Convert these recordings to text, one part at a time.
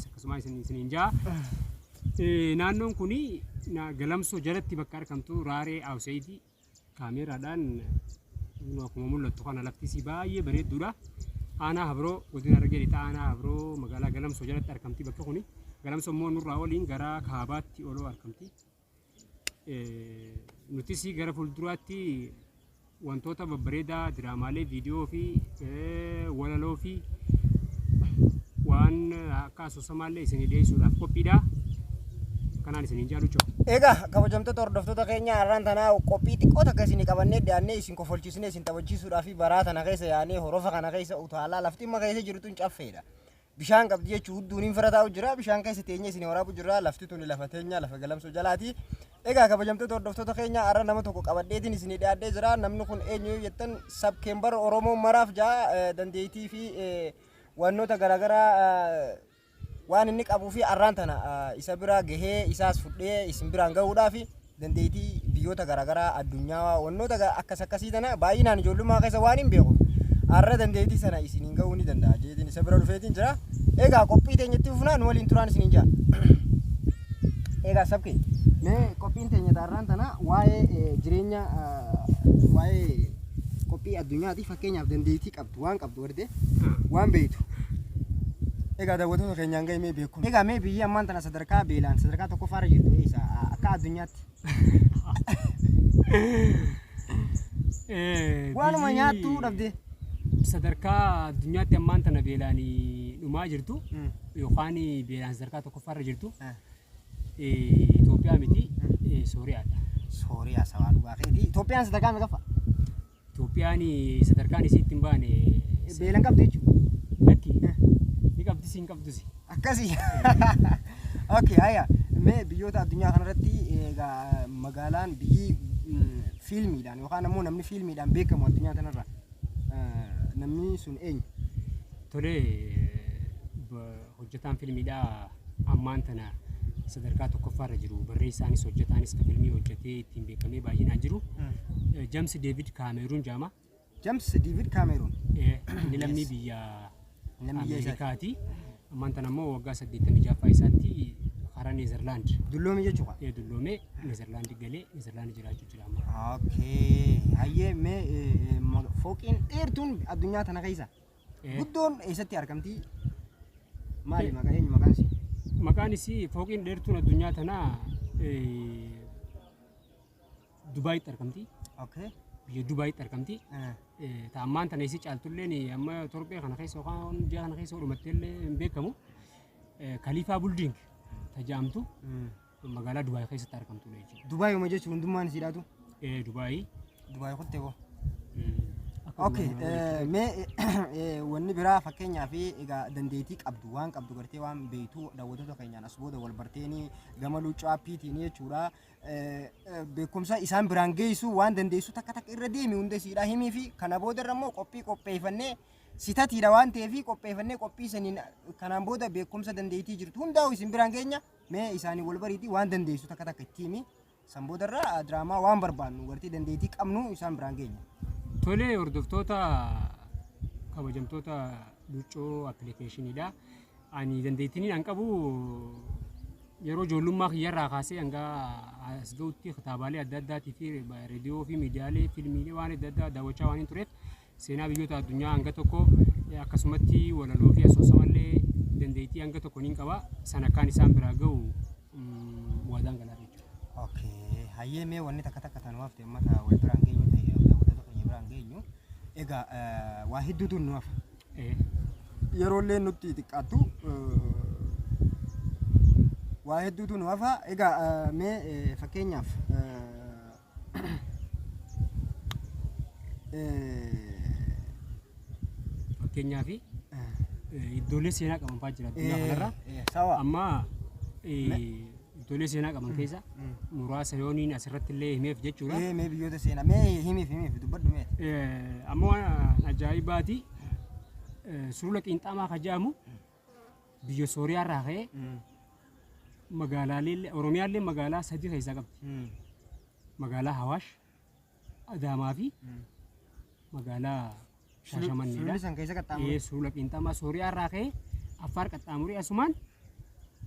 akkasuma isiniin jaa. Naannoon kuni galamsoo jalatti bakka argamtu Raaree Awuseetii kaameraadhaan akkuma mul'attu kana lafti baay'ee bareedduudha. Aanaa Habroo godina Harargee Lixaa aanaa Habroo magaalaa Galamsoo jalatti argamti bakka kuni. Galamsoo immoo nurraa waliin gara kaabaatti oloo argamti. Nutis gara fuulduraatti wantoota babbareedaa diraamaalee viidiyoo fi walaloo fi waan akka asoosamaallee isinii dhiyeessuudhaaf qophiidha. Kanaan isiniin jaalucho. Egaa kabajamtoota hordoftoota keenya har'aan tanaa qophii xiqqoota akka isinii qabannee dhiyaannee isin kofolchiisnee isin taphachiisuudhaaf baraa tana keessa yaanee horofa kana keessa utaalaa lafti amma keessa jirtu hin caffeedha. Bishaan qabdi jechuun hudduun hin firataa jira. Bishaan keessa teenyee isin waraabu jira. Lafti tuni lafa teenyaa lafa Galamsoo jalaati. Egaa kabajamtoota hordoftoota keenya har'a nama tokko qabadheetiin isinii dhiyaadhee jira. Namni kun eenyu jettan sabkeembar Oromoo maraaf jaa dandeettii fi wantoota garaagaraa waan inni qabuu fi har'aan tana isa bira gahee isaas fudhee isin biraan gahuudhaaf dandeettii biyyoota garaagaraa addunyaa wantoota akkas akkasii tana baay'inaan ijoollummaa keessa waan hin beeku. Har'a dandeettii sana isiniin gahuu ni danda'a jeetiin isa bira dhufeetiin jira. Egaa qophii teenyatti fufnaan waliin turaan isiniin jaa. Egaa sabkee mee qophiin teenya har'aan tana waa'ee jireenya waa'ee qophii addunyaati fakkeenyaaf dandeettii qabdu waan qabdu warte waan beektu. Egaa daawwattoota keenyaan gahee mee beeku. Egaa mee biyyi ammaan tana sadarkaa beelaan sadarkaa tokkoffaarra jirtu isa akka addunyaatti. Waanuma nyaattuu dhabdee. Sadarkaa addunyaatti ammaan tana beelaan dhumaa jirtu yookaan beelaan sadarkaa tokkoffaarra jirtu Itoophiyaa miti Sooriyaadha. Sooriyaa sabaa dhugaa keeti. Itoophiyaan sadarkaa meeqaffa? Itoophiyaan sadarkaan isii ittiin baane beelan qabdu jechuudha. Lakki ni qabdi siin qabdusi. Akkasii. Okay haya mee biyyoota addunyaa kanarratti egaa magaalaan biyyi fiilmiidhaan yookaan ammoo namni fiilmiidhaan beekamu addunyaa kanarra namni sun eenyu? Tolee hojjetaan fiilmiidhaa ammaan tana sadarkaa tokkoffaarra jiru barreessaanis hojjetaanis ka fiilmii hojjetee ittiin beekamee baay'inaan jiru James David Cameron jaama. James David Cameron. Inni lammii biyya Ameerikaati. Ammaan tana immoo waggaa 86 isaatti karaa Neezerlaand. Dulloomee jechuudha. Dulloomee Neezerlaand galee Neezerlaand jiraachuu jira amma. Okay. Hayyee mee fooqiin dheertuun addunyaa tana keessa guddoon eessatti argamti? Maali maqaan eenyu maqaan isii? Maqaan isii fooqiin dheertuun addunyaa tanaa Dubaayitti argamti. Okay. Biyya Dubaayitti argamti. Ammaan tana isii caaltulleen amma torbee kana keessa yookaan ji'a kana keessa dhumatteellee hin beekamu. Khaliifaa Building tajaajamtu magaalaa Dubaayii keessatti argamtu jechuudha. Dubaayii uma jechuun hundummaan isiidhaatu? Dubaayii. Dubaayii kuttee koo. Okay, mee wanni biraa fakkeenyaaf egaa dandeettii qabdu waan qabdu gartee waan beektu daawwattoota keenyaan as booda wal barteeni gama luuccaa appiitiin jechuudha. Beekumsa isaan biraan geessu waan dandeessu takka takka irra deemi hunda siidhaa himii fi kana booda irra immoo qophii qopheeffannee sitatiidha waan ta'eef qopheeffannee qophii saniin kanaan booda beekumsa dandeettii jirtu hundaa'u isin biraan geenya mee isaanii wal bariitii waan dandeessu takka takka itti himi san booda irra diraamaa waan barbaannu gartee dandeettii qabnu isaan biraan geenya. Tolee hordoftoota kabajamtoota luuccoo appilikeeshiniidha. Ani dandeettiin an qabu yeroo ijoollummaa kiyyarraa kaasee hanga as gahutti kitaabaalee adda addaatii fi reediyoo fi miidiyaalee fiilmiilee waan adda addaa daawwachaa waan hin tureef seenaa biyyoota addunyaa hanga tokko akkasumatti walaloo fi asoosamallee dandeettii hanga tokko niin qaba. Sana kan isaan biraa gahu waadaan galaa jechuudha. Okay, hayyee mee wanni takka takka tanumaaf ta'e mata wal biraan geenyu ta'e daawwattoota keenya biraan geenyu. Egaa waa hedduutu nu hafa. Yeroollee nutti xiqqaattu waa hedduutu nu hafa. Egaa mee fakkeenyaaf iddoolee seenaa qaban fa'aa jira addunyaa kanarra. Amma iddoolee seenaa qaban keessa muraasa yooniin asirratti illee himeef jechuudha. Mee biyyoota seenaa mee himiif dubbadhu mee. Amma waan ajaa'ibaati. Sulula Qiinxaamaa kan jedhamu biyya Sooriyaarraa ka'ee magaalaalee Oromiyaallee magaalaa sadii keessaa qabdi. Magaalaa Hawaash, Adaamaa fi magaalaa Shaashamanneedha. Sululli san keessa qaxxaamure. Sulula Qiinxaamaa Sooriyaarraa ka'ee Affaar qaxxaamuree asumaan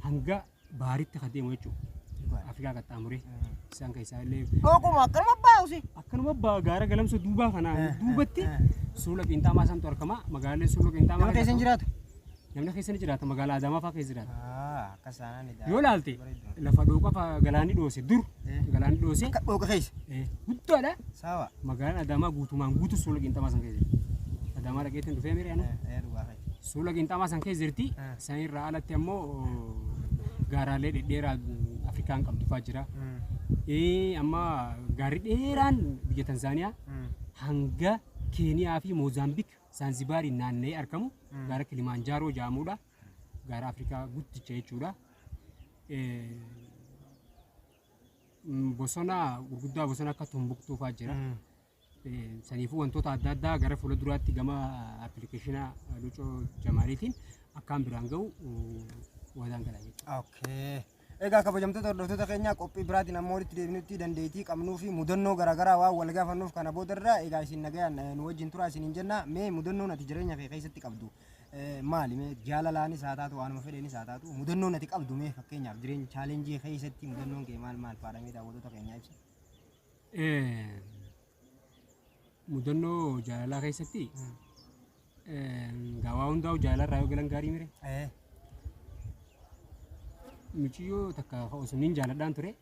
hanga baaritti kan deemu jechuudha. Afrikaa qaxxaamuree isaan keessaa illee Dhokuma akkanuma baa'usi. akkanuma gaara galamsa duubaa kanaa duubatti suula qinxaamaa santu argama. Magaaleen suula qinxaamaa Nama keessa hin jiraatu. namni keessa ni jiraata. Magaalaa Adaamaa fa'aa keessa jiraata. Akka isaanii Yoo ilaalte lafa dhooqa galaanni dhoose dur galaanni dhoose Akka dhooqa keessa. guddaadha. Sawa. Magaalaan Adaamaa guutumaan guutu suula qinxaamaa san keessa jirti. Adaamaa dhaqeetiin dhufee miriyaanu Dhugaa keessa. suula qinxaamaa san keessa jirti. San irraa alatti ammoo gaaraalee dhedheeraa Afrikaan qabdu fa'aa jira. Amma gaarri dheeraan biyya Tanzaaniyaa hanga Keeniyaa fi Moozaambiik Zanzibaariin naanna'ee argamu gaara Kilimaanjaaroo jedhamudha. Gaara Afrikaa guddicha jechuudha. Bosona gurguddaa bosona akka Tumbuktuu fa'aa jira. Saniifuu wantoota adda addaa gara fuula duraatti gama appilikeeshina Lucoo Jamaaliitiin akkaan biraan ga'u wadaan galaa jechuudha. Okay. Egaa kabajamtoota hordoftoota keenyaa qophii biraatiin ammoo walitti deebinutti dandeettii qabnuu fi mudannoo garaagaraa waan wal gaafannuuf kana boodarra egaa isin nagayaan nu wajjin turaa isiniin jenna. Mee mudannoon ati jireenya kee keessatti qabdu maali? Mee jaalalaanis haa taatu waanuma fedhenis haa taatu mudannoon ati qabdu mee fakkeenyaaf jireenya chaalenjii keessatti mudannoon kee maal faadhamee daawwattoota keenyaa ibsa? Mudannoo jaalalaa keessatti gaawaa hundaa'u jaalalarraa yoo galan gaarii mire. Michiyyoo takka osumaan jaaladhaan ture.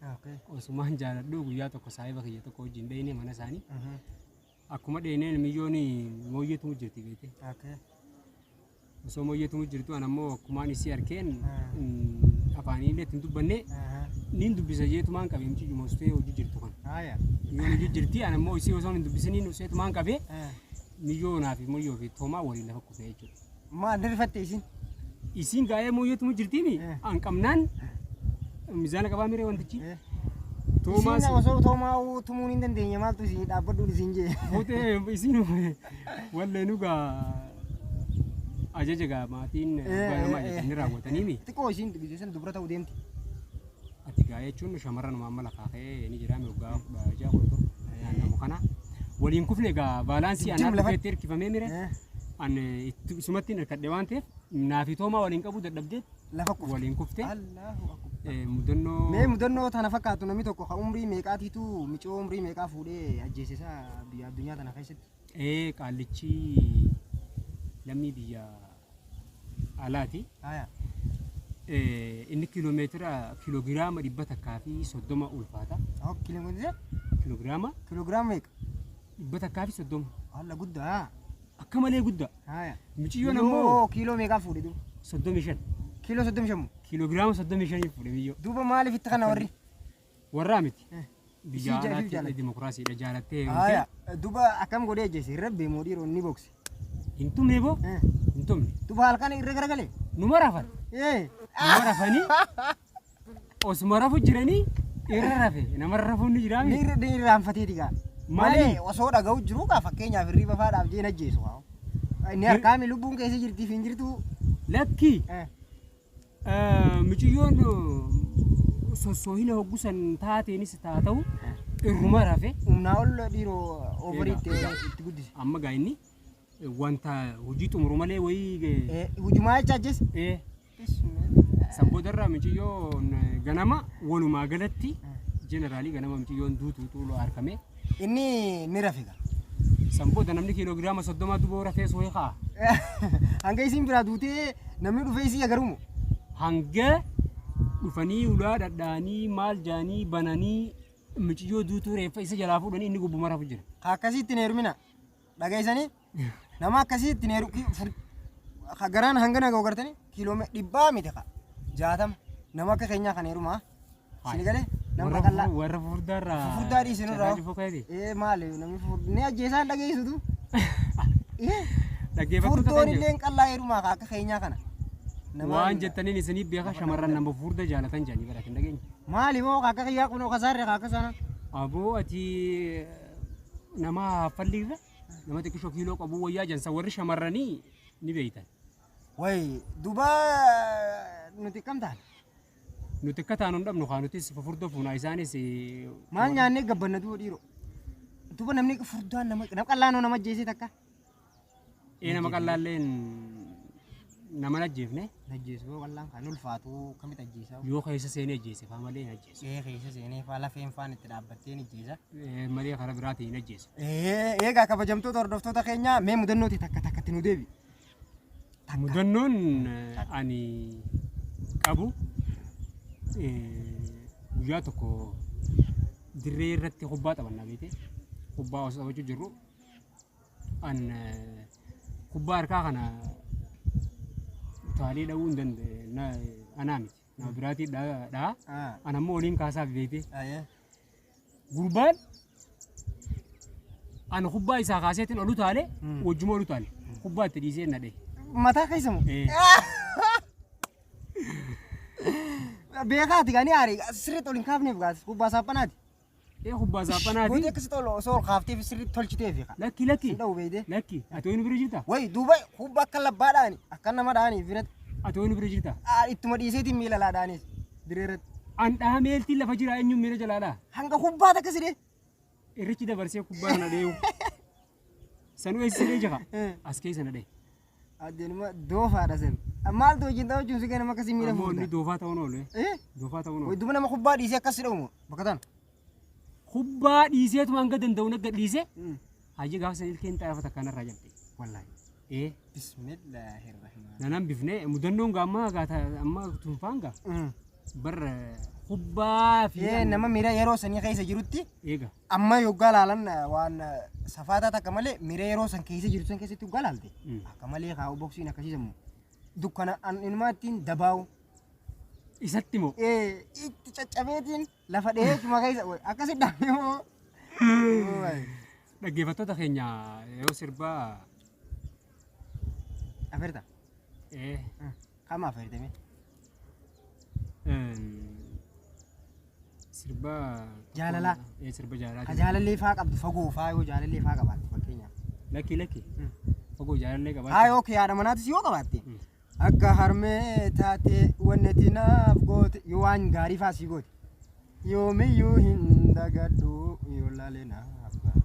Osumaan jaaladhu guyyaa tokko saahiba kiyya tokko wajjin dheenee mana isaanii. Akkuma dheeneen miyyoon mooyyeetu jirti beekte. Osoo mooyyeetu jirtu an ammoo akkumaan isii arkeen afaanii illee ittiin dubbanne niin dubbisa jeetumaan qabe michiyyuu moostee hojii jirtu kan. Miyyoon hojii jirti an ammoo isii osoo hin dubbisaniin useetumaan qabe miyyoo naa fi mooyyoo fi toomaa waliin lafa kufee jechuudha. Maal dirifatte isin? Isin gaa'ee mooyyeetu jirtiimi an qabnaan mizaana qabaa miree wantichi. Isin osoo toomaa tumuun hin dandeenye maaltu isin dhaabbadhuun isin jee? Footee isin walleen dhugaa ajaja gaa maatiin nama ajajanii raawwataniimi. Xiqqoo isin biyya dubara ta'uu deemti. Ati gaa'ee jechuun shamarran maamala kaakee ni jiraame waggaa 16 naannoo kana waliin kufne gaa baalaansii anaa dhufeetti hirkifamee mire. An isumatti hirkadhe waan ta'eef naafi toomaa waliin qabu dadhabdeet lafa kufte. waliin kufte. Mudannoo. Mee mudannoo tana fakkaatu namni tokko ka umrii meeqaatiitu micoo umrii meeqaa fuudhee ajjeesisa biyya addunyaa tana keessatti? Qaallichi lammii biyya alaati. Inni kiloogiraama 130 ulfaata. Kiloogiraama meeqa? 130. Alla guddaa. Akka malee guddaa. Miciyyoon ammoo kiiloo meeqaa fuudhe duuba? 35. Kiiloo 35. Kiloogiraama 35 fuudhe miyyoo. Duuba maaliif itti kana warri? Warraa miti. Biyya alaatti dimokiraasiidha jaalattee. Duuba akkam godhee ajjeese? Irra beemoo dhiiroo ni boksi. Hin tumne boo? Hin tumne. Duuba halkan irra garagalee? Numa rafan. Numa rafanii osuma rafu jiranii irra rafe nama rafuun ni jiraa miti. Ni irraanfateeti gaa. Malee osoo dhaga'u jiru kaa fakkeenyaaf hirriba faadhaaf jeen ajjeesu haa. Inni harkaami lubbuun keessa jirtiif hin jirtu. Lakki miciyyoon sossoohina hoggusan taateenis taa ta'u irruma rafe. Humnaa ol dhiiroo ooveriitti itti guddise. Amma gaa inni wanta hojii xumuru malee wayii. Hujumaa jecha ajjeese? Sabboodarraa miciyyoon ganama walumaa galatti jeneraalii ganama miciyyoon duutuu harkame. Inni ni rafiga. Sabbooda namni kiloogiraama 30 duboo rafee soohee kaa. Hanga isin biraa duutee namni dhufee isii agarumu. Hanga dhufanii ulaa dhadhaanii maal jaanii bananii miciyyoo duutuu reeffa isa jalaa fuudhanii inni gubbuma rafu jira. Akkasitti hin heerumina. Dhageessanii nama akkasitti hin heeru garaan hangana ga'u gartanii kiiloomeetira 100 miti kaa 60 nama akka keenyaa kan heerumaa. Sinigalee nama qal'aa. Warra furdaarraa. Furdaa dhiisinurraa. Maali namni ni ajjeesaan dhageessutu. Furdoon illee qal'aa heerumaa akka keenyaa kana. Waan jettaniin isiniif beeka shamarran nama furda jaalatan jedhanii bara kan dhageenye. Maali moo akka kiyyaa kunoo kasaarre akka sana? Aboo ati nama falliirra nama xiqqishoo kiiloo qabu wayyaa jansa warri shamarranii ni beeytan. Wayi duuba nuti kam taane? Nuti akka taanu hin dhabnu kaa nutis furdoo fuunaa isaanis. Maal nyaannee gabbanna duuba dhiiroo? Duuba namni furdaan nama qal'aanoo nama ajjeesee takka? Nama qal'aalleen nama ajjeefne Najjeesuu wallaan kan ulfaatu kamitti ajjeesaa? yoo keessa seenee ajjeese faa malee hin ajjeesu. Keessa seenee faa lafeen faan itti dhaabbattee ni ajjeesa. Malee karaa biraatiin hin ajjeesu. Eegaa kabajamtoota hordoftoota keenyaa mee mudannooti takka takkatti nu deebi. Mudannoon ani qabu guyyaa tokko dirree irratti kubbaa taphannaa beekte kubbaa osoo taphachuu jirru an kubbaa harkaa kana utaalee dha'uu hin dandeenye anaa miti nama biraatii dha'a an ammoo waliin kaasaaf beekte gurbaan an kubbaa isaa kaaseetiin ol utaale wajjuma ol utaale kubbaa itti dhiisee na dha'e. Mataa keessa moo? Beekaati gani aari sirriitti ol hin kaafneef gaas kubbaa saaphanaati. Kubbaa saaphanaati. Wanti akkasitti osoo ol kaafteef sirriitti tolchiteef. Lakki. Hin dha'u beeyde. Lakki ati wayinu bira jirta? Wayi duuba kubbaa akka labbaadhaani akka nama dhaaniif biratti. Ati wayinu bira jirta? Ittuma dhiiseetiin miila laadhaanis direerratti. An dhaha meeltiin lafa jira eenyuun miila jalaadhaa? Hanga kubbaa takka sidee. Irrichi dabarsee kubbaa kana dheewu. Sanuu eessisee jira? As keessa na dha'e. Adeemuma doofaadha sen. Maal hojiin ta'uu jiru sigaa nama akkasii miila fuudha. Namoonni doofaa ta'uun oolu. Doofaa ta'uun oolu. Wayi duuba nama kubbaa dhiisee akkas sidhamu bakka tana. Kubbaa dhiiseetu hanga danda'u nagga dhiisee. Hajji gaafa san ilkeen xaafata kanarraa jalqabe. Wallaahi. Bismillahirrahmaan. Nanan bifnee mudannoon gaammaa gaata amma tunfaan gaa. Barra kubbaa fi. Nama miira yeroo sanii keessa jirutti. Eega. Amma yoggaa laalan waan safaataa takka malee miira yeroo san keessa jiru san keessatti yoggaa laalte. Akka malee kaa'u boksiin akkasiisamu. Dukkana inumaa ittiin dabaa'u. Isatti moo? Itti caccabeetiin lafa dheechuma keessa akkasitti dhaabee moo. Dhaggeeffattoota keenya yoo sirbaa. Aferta. Kama afertame. Sirba jaalala. Sirba jaalala. Ka jaalallee faa qabdu fagoo faa yoo jaalallee faa qabaatte fakkeenyaaf. Lakki. Fagoo jaalallee qabaatte. Haa yoo yaada manaatis yoo qabaatte. Akka harmee taate wannati naaf goote yoo waan gaarii faa sii goote. Yoomiyyuu hin dagadhu yoo laalee naaf ga'a.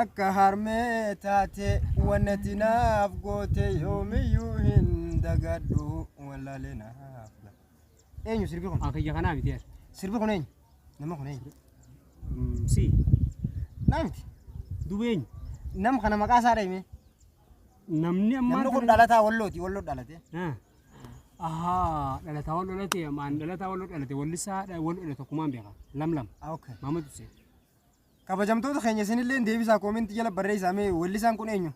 Akka harmee taate wannati naaf goote yoomiyyuu hin dagadhu yoo laalee naaf ga'a. Eenyu sirbi kun? Akayya kanaa miti yaar. Sirbi kun eenyu? Nama kun eenyu? Si. Naa miti. Duuba eenyu? Nama kana maqaa isaa dhahime. Namni ammaa. Namni kun dhalataa wallooti walloo dhalate. Dhalataa walloo dhalate maan dhalataa walloo dhalate wallisaa walloo dhalate tokkummaan beeka. Lam. Okay. Maamatu se. Kabajamtoota keenya isinillee deebisaa koomentii jala barreessaa mee wallisaan kun eenyu?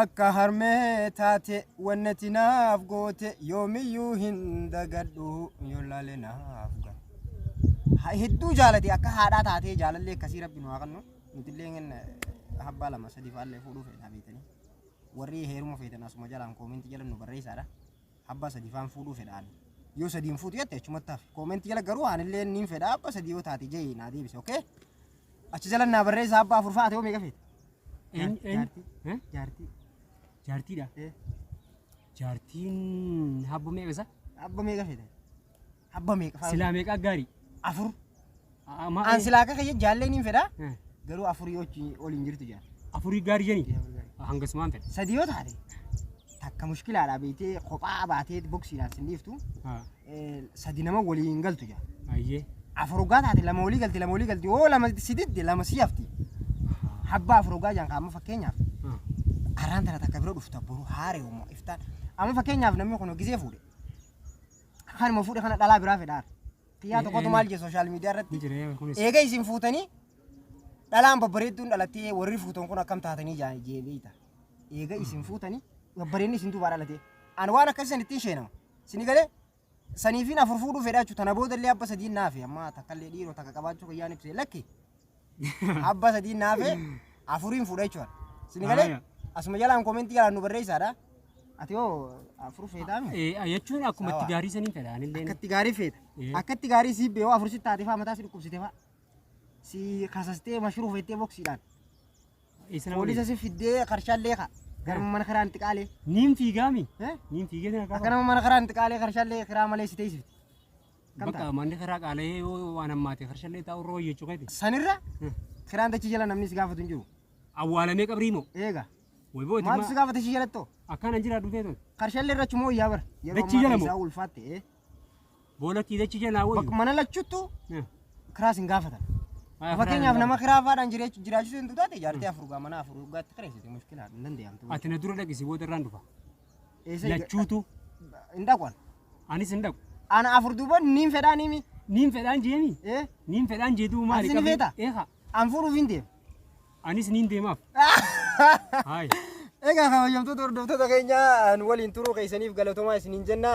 Akka harmee taate wannati naaf goote yoomiyyuu hin dagadhu yoo laalee naaf ga'a. Hedduu jaalate akka haadhaa taatee jaalallee akkasii rabbi nu haa kennu. Nutillee habbaa lama sadii faallee fuudhuu fedhaa beekanii. Warri heeruma feetan asuma jalaan koomentii jala nu barreessaadha. Habbaa sadii faan fuudhuu fedhaan. Yoo sadiin fuutu jette achumatti hafe. Koomentii jala garuu anillee niin fedhaa abbaa sadii yoo taate jee naa deebise okay? Achi jala naa barreessa abbaa afur fa'aate yoo meeqa feete? Jaartii. Jaartiidha. Jaartiin habba meeqa isa? Habba meeqa feete? Habba meeqa? Silaa meeqa gaarii? Afur. An silaa akka kiyya jaallee niin fedhaa? Garuu afur yoo oliin jirtu jaa. Afurii gaarii janii? Hangasumaan fedha. Sadii yoo taate takka mushkilaadhaa beektee kophaa baatee boksiidhaan sindiiftu sadi nama waliin galtu jaa. Ayyee. Afur ogaa taate lama walii galti yoo lama sididde lama si hafti. Habba afur ogaa jaan kaa'ama fakkeenyaaf. Araan tana takka bira dhufta boru haare uumoo iftaan. Amma fakkeenyaaf namni kun gisee fuudhe. Kanuma fuudhe kana dhalaa biraa fedhaa. Xiyyaa tokkotu maal jee sooshaal miidiyaa irratti. Eega isin fuutanii dhalaan babbareedduun dhalattee warri fuutan kun akkam taatanii jee beeyta. Eega isin fuutanii babbareedni isin duubaa dhalatee. Ani waan akkasii san ittiin sheenama. Sini galee saniifiin afur fuudhuu fedhaa jechuudha. Tana boodallee abba sadiin naafe amma takkallee dhiiroo takka qabaachuu qayyaan ibsee lakki. Abba sadiin naafe afuriin fuudha jechuudha. Sini galee asuma jalaan koomentii jalaan nu barreessaadha. Ati yoo afur feetaa mi? Jechuun akkuma itti gaarii sanii fedha anillee. Akka itti gaarii feeta. Akka itti gaarii si beeyoo afur si taatee faa mataa si dhukkubsite faa. Si kasastee mashuruu feettee boksiidhaan. Poolisa si fiddee qarshaallee kaa. Garuma mana karaan xiqqaalee. Niin fiigaami? Niin fiigee sana qaba. Akka nama mana karaan xiqqaalee qarshaallee kiraa malee si teessifti. Bakka manni karaa qaalee waan ammaate qarshaallee taa'u roo jechuu qabe. Sanirra kiraan dachi jala namni si gaafatu hin jiru. Awwaalamee qabrii moo? Eega. Way booti Maaltu si ma gaafate si jalatto? akkana jira dhufee ton. Karshallee irra chumoo yaa bara. Dachii jala moo? isaa ulfaatte. Boolakii dachi jalaa wayu. Bakka mana lachuttu kiraas hin gaafatan. Fakkeenyaaf nama kiraa faadhaan jiraachisuu hin taate jaartii afur gaa mana afur gaatti kireessite mushkilaa hin danda'amtu. Ati na dura dhaqisi booda irraan dhufa. Eessa Lachuutu. hin dhaqwan. Anis hin dhaqu. Ana afur duuba niin fedhaan himi. Niin fedhaan jeemi. Niin fedhaan jeetu maali Asi ni feeta? Eeha. An fuudhuuf hin deemu. Anis niin deemaaf. Hayi. Egaa kabajamtoota hordoftoota keenya waliin turuu keessaniif galatoomaa isiniin jenna.